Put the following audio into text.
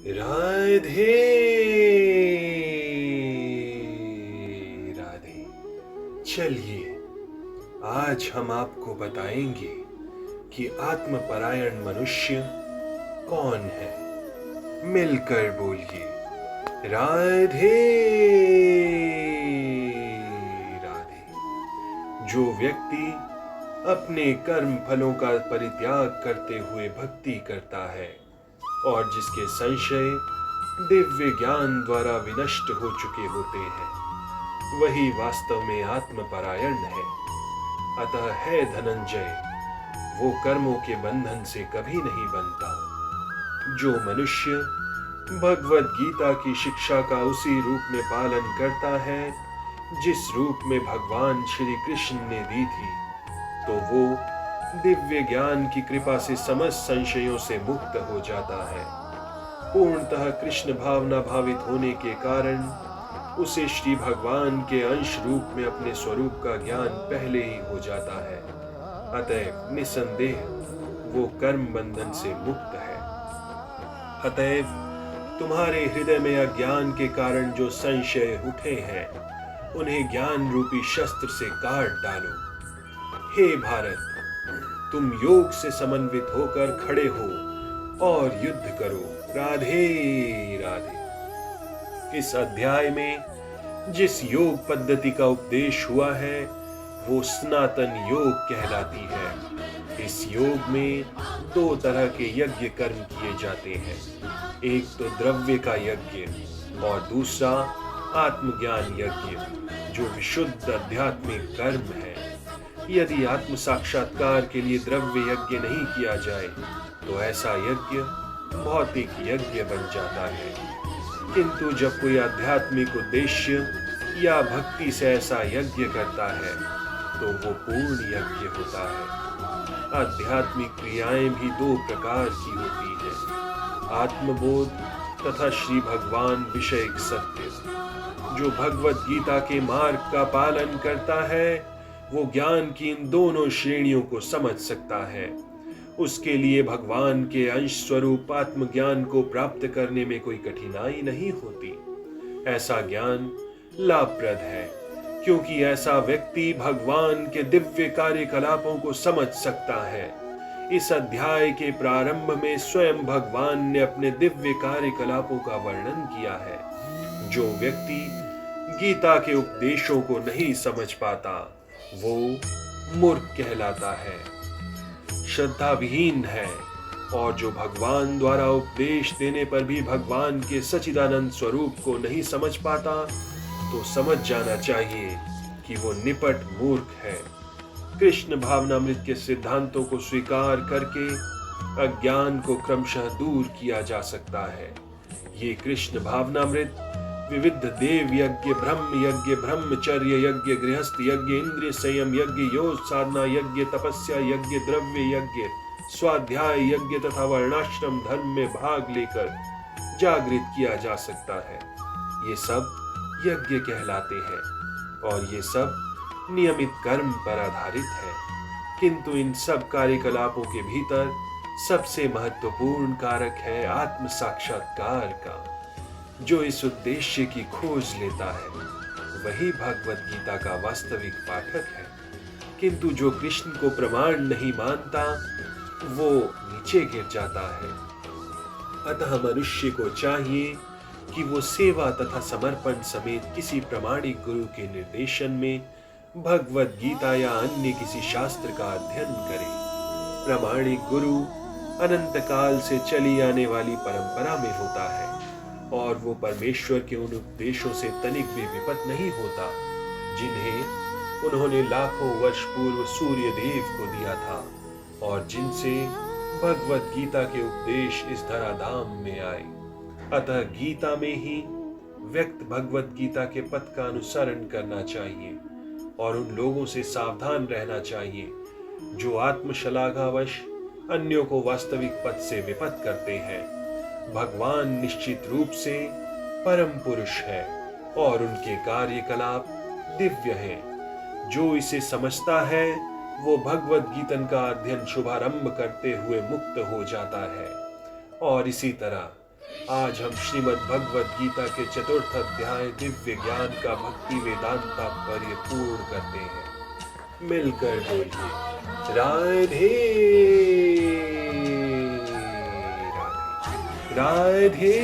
राधे राधे। चलिए, आज हम आपको बताएंगे कि आत्मपरायण मनुष्य कौन है। मिलकर बोलिए, राधे राधे। जो व्यक्ति अपने कर्म फलों का परित्याग करते हुए भक्ति करता है और जिसके संशय दिव्य ज्ञान द्वारा विनष्ट हो चुके होते हैं, वही वास्तव में आत्मपरायण है। अतः है धनंजय, वो कर्मों के बंधन से कभी नहीं बनता। जो मनुष्य भगवत गीता की शिक्षा का उसी रूप में पालन करता है जिस रूप में भगवान श्री कृष्ण ने दी थी, तो वो दिव्य ज्ञान की कृपा से समस्त संशयों से मुक्त हो जाता है। पूर्णतः कृष्ण भावना भावित होने के कारण उसे श्री भगवान के अंश रूप में अपने स्वरूप का ज्ञान पहले ही हो जाता है। अतएव निसंदेह वो कर्म बंधन से मुक्त है। अतएव तुम्हारे हृदय में अज्ञान के कारण जो संशय उठे हैं, उन्हें ज्ञान रूपी शस्त्र से काट डालो। हे भारत, तुम योग से समन्वित होकर खड़े हो और युद्ध करो। राधे राधे। इस अध्याय में जिस योग पद्धति का उपदेश हुआ है, वो सनातन योग कहलाती है। इस योग में दो तरह के यज्ञ कर्म किए जाते हैं। एक तो द्रव्य का यज्ञ और दूसरा आत्मज्ञान यज्ञ, जो विशुद्ध आध्यात्मिक कर्म है। यदि आत्म साक्षात्कार के लिए द्रव्य यज्ञ नहीं किया जाए तो ऐसा यज्ञ भौतिक यज्ञ बन जाता है। किंतु जब कोई आध्यात्मिक उद्देश्य या भक्ति से ऐसा यज्ञ करता है तो वो पूर्ण यज्ञ होता है। आध्यात्मिक क्रियाएं भी दो प्रकार की होती हैं, आत्मबोध तथा श्री भगवान विषयक सत्य। जो भगवत गीता के मार्ग का पालन करता है, वो ज्ञान की इन दोनों श्रेणियों को समझ सकता है। उसके लिए भगवान के अंश स्वरूप आत्मज्ञान को प्राप्त करने में कोई कठिनाई नहीं होती। ऐसा ज्ञान लाभप्रद है, क्योंकि ऐसा व्यक्ति भगवान के दिव्य कार्यकलापों को समझ सकता है। इस अध्याय के प्रारंभ में स्वयं भगवान ने अपने दिव्य कार्यकलापों का वर्णन किया है। जो व्यक्ति गीता के उपदेशों को नहीं समझ पाता, वो मूर्ख कहलाता है, श्रद्धा विहीन है, और जो भगवान द्वारा उपदेश देने पर भी भगवान के सच्चिदानंद स्वरूप को नहीं समझ पाता, तो समझ जाना चाहिए कि वो निपट मूर्ख है। कृष्ण भावनामृत के सिद्धांतों को स्वीकार करके अज्ञान को क्रमशः दूर किया जा सकता है। ये कृष्ण भावनामृत विविध देव यज्ञ, ब्रह्म यज्ञ, ब्रह्मचर्य यज्ञ, गृहस्थ यज्ञ, इंद्रिय संयम यज्ञ, योग साधना यज्ञ, तपस्या यज्ञ, द्रव्य यज्ञ, स्वाध्याय यज्ञ तथा वर्णाश्रम धर्म में भाग लेकर जागृत किया जा सकता है। ये सब यज्ञ कहलाते हैं और ये सब नियमित कर्म पर आधारित है। किंतु इन सब कार्यकलापों के भीतर सबसे महत्वपूर्ण कारक है आत्म साक्षात्कार का। जो इस उद्देश्य की खोज लेता है, वही भगवत गीता का वास्तविक पाठक है। किंतु जो कृष्ण को प्रमाण नहीं मानता, वो नीचे गिर जाता है। अतः मनुष्य को चाहिए कि वो सेवा तथा समर्पण समेत किसी प्रामाणिक गुरु के निर्देशन में भगवत गीता या अन्य किसी शास्त्र का अध्ययन करे। प्रामाणिक गुरु अनंत काल से चली आने वाली परंपरा में होता है और वो परमेश्वर के उन उपदेशों से तनिक भी विपत नहीं होता जिन्हें उन्होंने लाखों वर्ष पूर्व सूर्य देव को दिया था और जिनसे भगवत गीता के उपदेश इस धराधाम में आए। अतः गीता में ही व्यक्त भगवत गीता के पथ का अनुसरण करना चाहिए और उन लोगों से सावधान रहना चाहिए जो आत्मशलाघावश अन्यों को वास्तविक पथ से विपत करते हैं। भगवान निश्चित रूप से परम पुरुष है और उनके कार्यकलाप दिव्य हैं। जो इसे समझता है, वो भगवत गीता का अध्ययन शुभारंभ करते हुए मुक्त हो जाता है। और इसी तरह आज हम श्रीमद् भगवत गीता के चतुर्थ अध्याय दिव्य ज्ञान का भक्ति वेदांत तात्पर्य पूर्ण करते हैं। मिलकर बोलिए राधे राधे राधे